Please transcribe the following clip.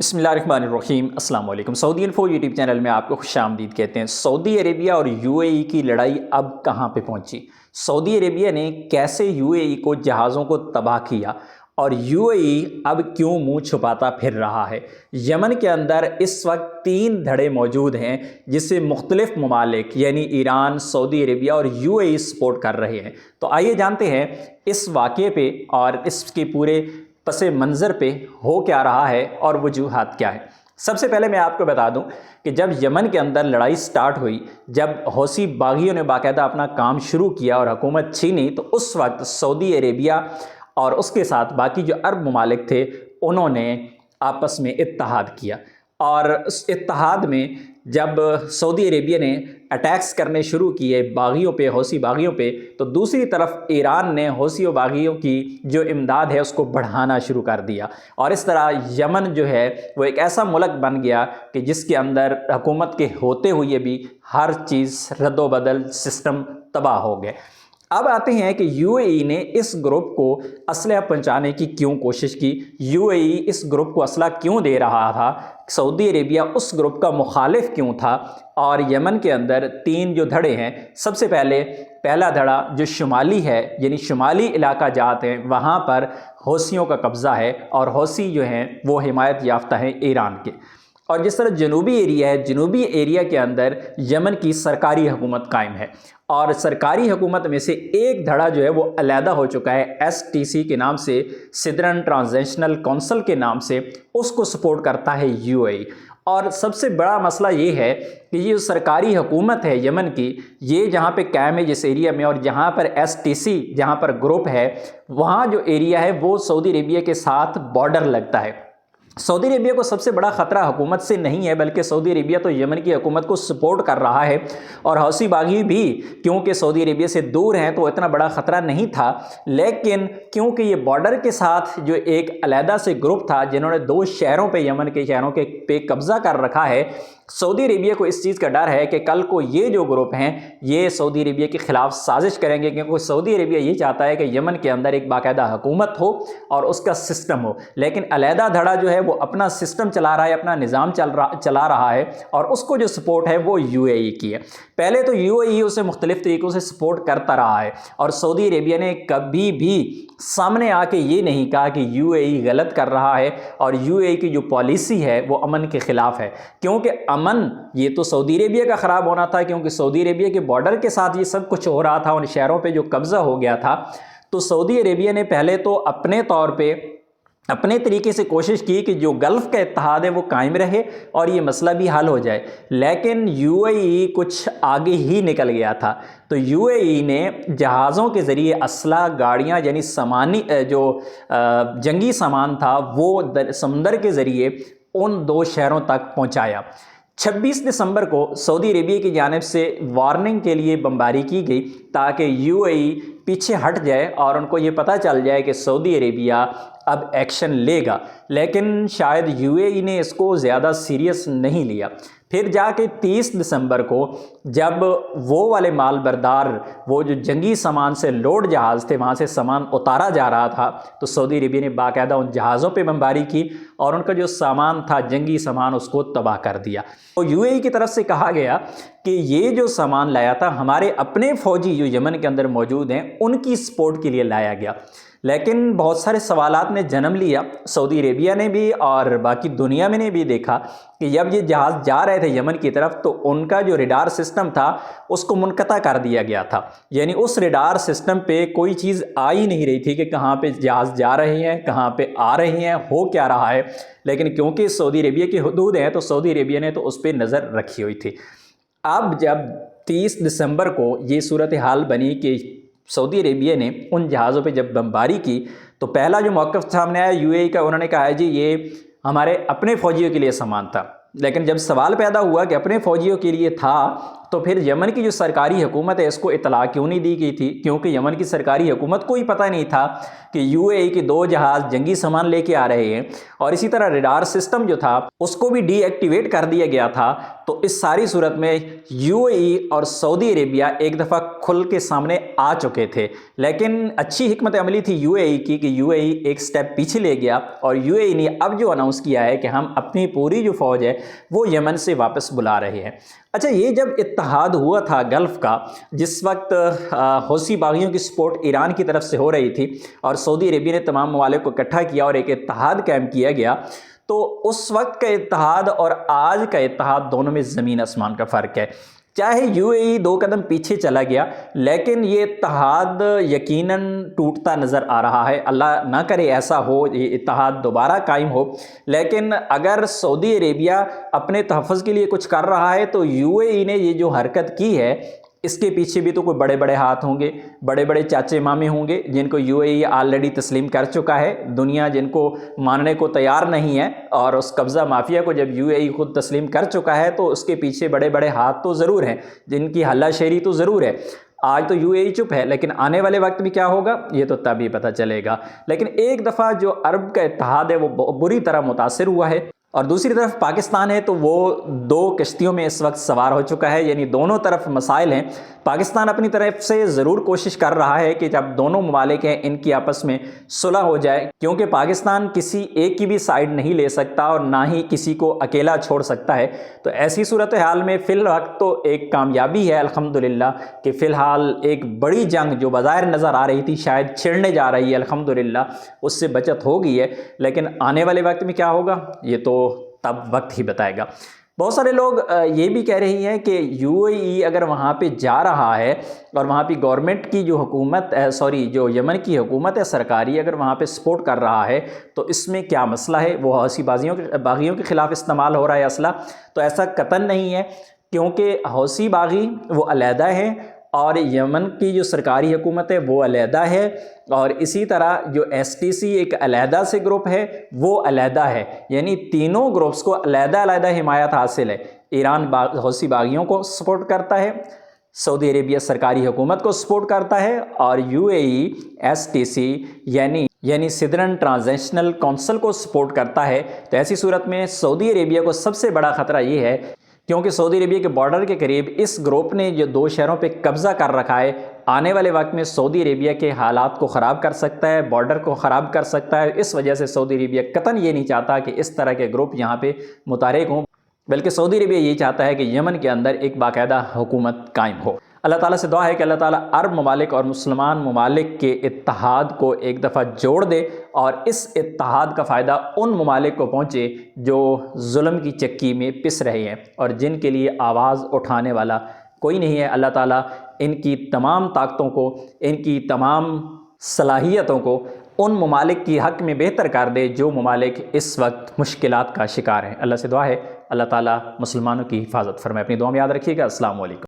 بسم اللہ الرحمن الرحیم۔ السلام علیکم۔ سعودی انفو یوٹیوب چینل میں آپ کو خوش آمدید کہتے ہیں۔ سعودی عربیہ اور یو اے ای کی لڑائی اب کہاں پہ پہنچی؟ سعودی عربیہ نے کیسے یو اے ای کو جہازوں کو تباہ کیا اور یو اے ای اب کیوں منہ چھپاتا پھر رہا ہے؟ یمن کے اندر اس وقت 3 دھڑے موجود ہیں جس سے مختلف ممالک یعنی ایران، سعودی عربیہ اور یو اے ای سپورٹ کر رہے ہیں۔ تو آئیے جانتے ہیں اس واقعے پہ اور اس کے پورے پس منظر پہ ہو کیا رہا ہے اور وجوہات کیا ہے۔ سب سے پہلے میں آپ کو بتا دوں کہ جب یمن کے اندر لڑائی سٹارٹ ہوئی، جب حوثی باغیوں نے باقاعدہ اپنا کام شروع کیا اور حکومت چھینی، تو اس وقت سعودی عربیہ اور اس کے ساتھ باقی جو عرب ممالک تھے انہوں نے آپس میں اتحاد کیا، اور اس اتحاد میں جب سعودی عربیہ نے اٹیکس کرنے شروع کیے باغیوں پہ، حوثی باغیوں پہ، تو دوسری طرف ایران نے حوثی و باغیوں کی جو امداد ہے اس کو بڑھانا شروع کر دیا، اور اس طرح یمن جو ہے وہ ایک ایسا ملک بن گیا کہ جس کے اندر حکومت کے ہوتے ہوئے بھی ہر چیز رد و بدل، سسٹم تباہ ہو گئے۔ اب آتے ہیں کہ یو اے ای نے اس گروپ کو اسلحہ پہنچانے کی کیوں کوشش کی، you A E us group کو اسلحہ کیوں دے رہا تھا، سعودی عربیہ اس گروپ کا مخالف کیوں تھا، اور یمن کے اندر 3 جو دھڑے ہیں۔ سب سے پہلا دھڑا جو شمالی ہے، یعنی شمالی علاقہ جات ہیں، وہاں پر حوثیوں کا قبضہ ہے، اور حوثی جو ہیں وہ حمایت یافتہ ہیں ایران کے۔ اور جس طرح جنوبی ایریا ہے، جنوبی ایریا کے اندر یمن کی سرکاری حکومت قائم ہے، اور سرکاری حکومت میں سے ایک دھڑا جو ہے وہ علیحدہ ہو چکا ہے، ایس ٹی سی کے نام سے، سدرن ٹرانزیشنل کونسل کے نام سے، اس کو سپورٹ کرتا ہے یو اے ای۔ اور سب سے بڑا مسئلہ یہ ہے کہ یہ سرکاری حکومت ہے یمن کی، یہ جہاں پہ قائم ہے جس ایریا میں، اور جہاں پر ایس ٹی سی جہاں پر گروپ ہے، وہاں جو ایریا ہے وہ سعودی عربیہ کے ساتھ بارڈر لگتا ہے۔ سعودی عربیہ کو سب سے بڑا خطرہ حکومت سے نہیں ہے، بلکہ سعودی عربیہ تو یمن کی حکومت کو سپورٹ کر رہا ہے، اور حوثی باغی بھی کیونکہ سعودی عربیہ سے دور ہیں تو اتنا بڑا خطرہ نہیں تھا، لیکن کیونکہ یہ بارڈر کے ساتھ جو ایک علیحدہ سے گروپ تھا جنہوں نے 2 شہروں پہ، یمن کے شہروں کے پہ قبضہ کر رکھا ہے، سعودی عربیہ کو اس چیز کا ڈر ہے کہ کل کو یہ جو گروپ ہیں یہ سعودی عربیہ کے خلاف سازش کریں گے، کیونکہ سعودی عربیہ یہ چاہتا ہے کہ یمن کے اندر ایک باقاعدہ حکومت ہو اور اس کا سسٹم ہو، لیکن علیحدہ دھڑا جو ہے وہ اپنا سسٹم چلا رہا ہے، اپنا نظام چلا رہا ہے، اور اس کو جو سپورٹ ہے وہ یو اے ای کی ہے۔ پہلے تو یو اے ای اسے مختلف طریقوں سے سپورٹ کرتا رہا ہے، اور سعودی عربیہ نے کبھی بھی سامنے آ کے یہ نہیں کہا کہ یو اے ای غلط کر رہا ہے، اور یو اے ای کی جو پالیسی ہے وہ امن کے خلاف ہے، کیونکہ امن یہ تو سعودی عربیہ کا خراب ہونا تھا، کیونکہ سعودی عربیہ کے بارڈر کے ساتھ یہ سب کچھ ہو رہا تھا، ان شہروں پہ جو قبضہ ہو گیا تھا۔ تو سعودی عربیہ نے پہلے تو اپنے طور پہ اپنے طریقے سے کوشش کی کہ جو گلف کا اتحاد ہے وہ قائم رہے اور یہ مسئلہ بھی حل ہو جائے، لیکن یو اے ای کچھ آگے ہی نکل گیا تھا۔ تو یو اے ای نے جہازوں کے ذریعے اسلحہ، گاڑیاں، یعنی سامانی جو جنگی سامان تھا وہ سمندر کے ذریعے ان 2 شہروں تک پہنچایا۔ 26 دسمبر کو سعودی عربیہ کی جانب سے وارننگ کے لیے بمباری کی گئی تاکہ یو اے ای پیچھے ہٹ جائے اور ان کو یہ پتہ چل جائے کہ سعودی عربیہ اب ایکشن لے گا، لیکن شاید یو اے ای نے اس کو زیادہ سیریس نہیں لیا۔ پھر جا کے 30 دسمبر کو جب وہ والے مال بردار، وہ جو جنگی سامان سے لوڈ جہاز تھے، وہاں سے سامان اتارا جا رہا تھا، تو سعودی عربیہ نے باقاعدہ ان جہازوں پہ بمباری کی اور ان کا جو سامان تھا، جنگی سامان، اس کو تباہ کر دیا۔ تو یو اے ای کی طرف سے کہا گیا کہ یہ جو سامان لایا تھا ہمارے اپنے فوجی جو یمن کے اندر موجود ہیں ان کی سپورٹ کے لیے لایا گیا، لیکن بہت سارے سوالات نے جنم لیا۔ سعودی عربیہ نے بھی اور باقی دنیا میں نے بھی دیکھا کہ جب یہ جہاز جا رہے تھے یمن کی طرف تو ان کا جو ریڈار سسٹم تھا اس کو منقطع کر دیا گیا تھا، یعنی اس ریڈار سسٹم پہ کوئی چیز آ ہی نہیں رہی تھی کہ کہاں پہ جہاز جا رہے ہیں، کہاں پہ آ رہے ہیں، ہو کیا رہا ہے، لیکن کیونکہ سعودی عربیہ کی حدود ہیں تو سعودی عربیہ نے تو اس پہ نظر رکھی ہوئی تھی۔ اب جب 30 دسمبر کو یہ صورتحال بنی کہ سعودی عربیہ نے ان جہازوں پہ جب بمباری کی تو پہلا جو موقف سامنے آیا یو اے ای کا، انہوں نے کہا جی یہ ہمارے اپنے فوجیوں کے لیے سامان تھا، لیکن جب سوال پیدا ہوا کہ اپنے فوجیوں کے لیے تھا تو پھر یمن کی جو سرکاری حکومت ہے اس کو اطلاع کیوں نہیں دی گئی تھی؟ کیونکہ یمن کی سرکاری حکومت کو ہی پتہ نہیں تھا کہ یو اے ای کے 2 جہاز جنگی سامان لے کے آ رہے ہیں، اور اسی طرح ریڈار سسٹم جو تھا اس کو بھی ڈی ایکٹیویٹ کر دیا گیا تھا۔ تو اس ساری صورت میں یو اے ای اور سعودی عربیہ ایک دفعہ کھل کے سامنے آ چکے تھے، لیکن اچھی حکمت عملی تھی یو اے ای کی کہ یو اے ای ایک سٹیپ پیچھے لے گیا، اور یو اے ای نے اب جو اناؤنس کیا ہے کہ ہم اپنی پوری جو فوج ہے وہ یمن سے واپس بلا رہے ہیں۔ اچھا، یہ جب اتحاد ہوا تھا گلف کا، جس وقت حوثی باغیوں کی سپورٹ ایران کی طرف سے ہو رہی تھی اور سعودی عربیہ نے تمام ممالک کو اکٹھا کیا اور ایک اتحاد قائم کیا گیا، تو اس وقت کا اتحاد اور آج کا اتحاد دونوں میں زمین آسمان کا فرق ہے۔ چاہے یو اے ای 2 قدم پیچھے چلا گیا، لیکن یہ اتحاد یقیناً ٹوٹتا نظر آ رہا ہے۔ اللہ نہ کرے ایسا ہو، یہ اتحاد دوبارہ قائم ہو، لیکن اگر سعودی عربیہ اپنے تحفظ کے لیے کچھ کر رہا ہے تو یو اے ای نے یہ جو حرکت کی ہے اس کے پیچھے بھی تو کوئی بڑے بڑے ہاتھ ہوں گے، بڑے بڑے چاچے مامے ہوں گے جن کو یو اے ای آلریڈی تسلیم کر چکا ہے۔ دنیا جن کو ماننے کو تیار نہیں ہے، اور اس قبضہ مافیا کو جب یو اے ای خود تسلیم کر چکا ہے تو اس کے پیچھے بڑے بڑے ہاتھ تو ضرور ہیں، جن کی ہلہ شیری تو ضرور ہے۔ آج تو یو اے ای چپ ہے، لیکن آنے والے وقت میں کیا ہوگا یہ تو تب ہی پتہ چلے گا۔ لیکن ایک دفعہ جو عرب کا اتحاد ہے وہ بری طرح متاثر ہوا ہے، اور دوسری طرف پاکستان ہے تو وہ 2 کشتیوں میں اس وقت سوار ہو چکا ہے، یعنی دونوں طرف مسائل ہیں۔ پاکستان اپنی طرف سے ضرور کوشش کر رہا ہے کہ جب دونوں ممالک ہیں ان کی آپس میں صلح ہو جائے، کیونکہ پاکستان کسی ایک کی بھی سائیڈ نہیں لے سکتا اور نہ ہی کسی کو اکیلا چھوڑ سکتا ہے۔ تو ایسی صورتحال میں فی الوقت تو ایک کامیابی ہے الحمدللہ کہ فی الحال ایک بڑی جنگ جو بظاہر نظر آ رہی تھی شاید چھڑنے جا رہی ہے، الحمدللہ اس سے بچت ہو گئی ہے، لیکن آنے والے وقت میں کیا ہوگا یہ تو تب وقت ہی بتائے گا۔ بہت سارے لوگ یہ بھی کہہ رہی ہیں کہ یو اے ای اگر وہاں پہ جا رہا ہے اور وہاں پہ گورنمنٹ کی جو حکومت جو یمن کی حکومت ہے سرکاری، اگر وہاں پہ سپورٹ کر رہا ہے تو اس میں کیا مسئلہ ہے؟ وہ حوثی باغیوں کے خلاف استعمال ہو رہا ہے اسلحہ؟ تو ایسا قطعاً نہیں ہے، کیونکہ حوثی باغی وہ علیحدہ ہیں اور یمن کی جو سرکاری حکومت ہے وہ علیحدہ ہے، اور اسی طرح جو ایس ٹی سی ایک علیحدہ سے گروپ ہے وہ علیحدہ ہے، یعنی تینوں گروپس کو علیحدہ علیحدہ حمایت حاصل ہے۔ ایران حوثی باغیوں کو سپورٹ کرتا ہے، سعودی عربیہ سرکاری حکومت کو سپورٹ کرتا ہے، اور U A E S T C یعنی سدرن ٹرانزیشنل کونسل کو سپورٹ کرتا ہے۔ تو ایسی صورت میں سعودی عربیہ کو سب سے بڑا خطرہ یہ ہے کیونکہ سعودی عربیہ کے بارڈر کے قریب اس گروپ نے جو 2 شہروں پہ قبضہ کر رکھا ہے، آنے والے وقت میں سعودی عربیہ کے حالات کو خراب کر سکتا ہے، بارڈر کو خراب کر سکتا ہے۔ اس وجہ سے سعودی عربیہ قطعاً یہ نہیں چاہتا کہ اس طرح کے گروپ یہاں پہ متحرک ہوں، بلکہ سعودی عربیہ یہ چاہتا ہے کہ یمن کے اندر ایک باقاعدہ حکومت قائم ہو۔ اللہ تعالیٰ سے دعا ہے کہ اللہ تعالیٰ عرب ممالک اور مسلمان ممالک کے اتحاد کو ایک دفعہ جوڑ دے، اور اس اتحاد کا فائدہ ان ممالک کو پہنچے جو ظلم کی چکی میں پس رہے ہیں اور جن کے لیے آواز اٹھانے والا کوئی نہیں ہے۔ اللہ تعالیٰ ان کی تمام طاقتوں کو، ان کی تمام صلاحیتوں کو ان ممالک کی حق میں بہتر کر دے جو ممالک اس وقت مشکلات کا شکار ہیں۔ اللہ سے دعا ہے اللہ تعالیٰ مسلمانوں کی حفاظت فرمائے۔ اپنی دعا میں یاد رکھیے گا۔ السلام علیکم۔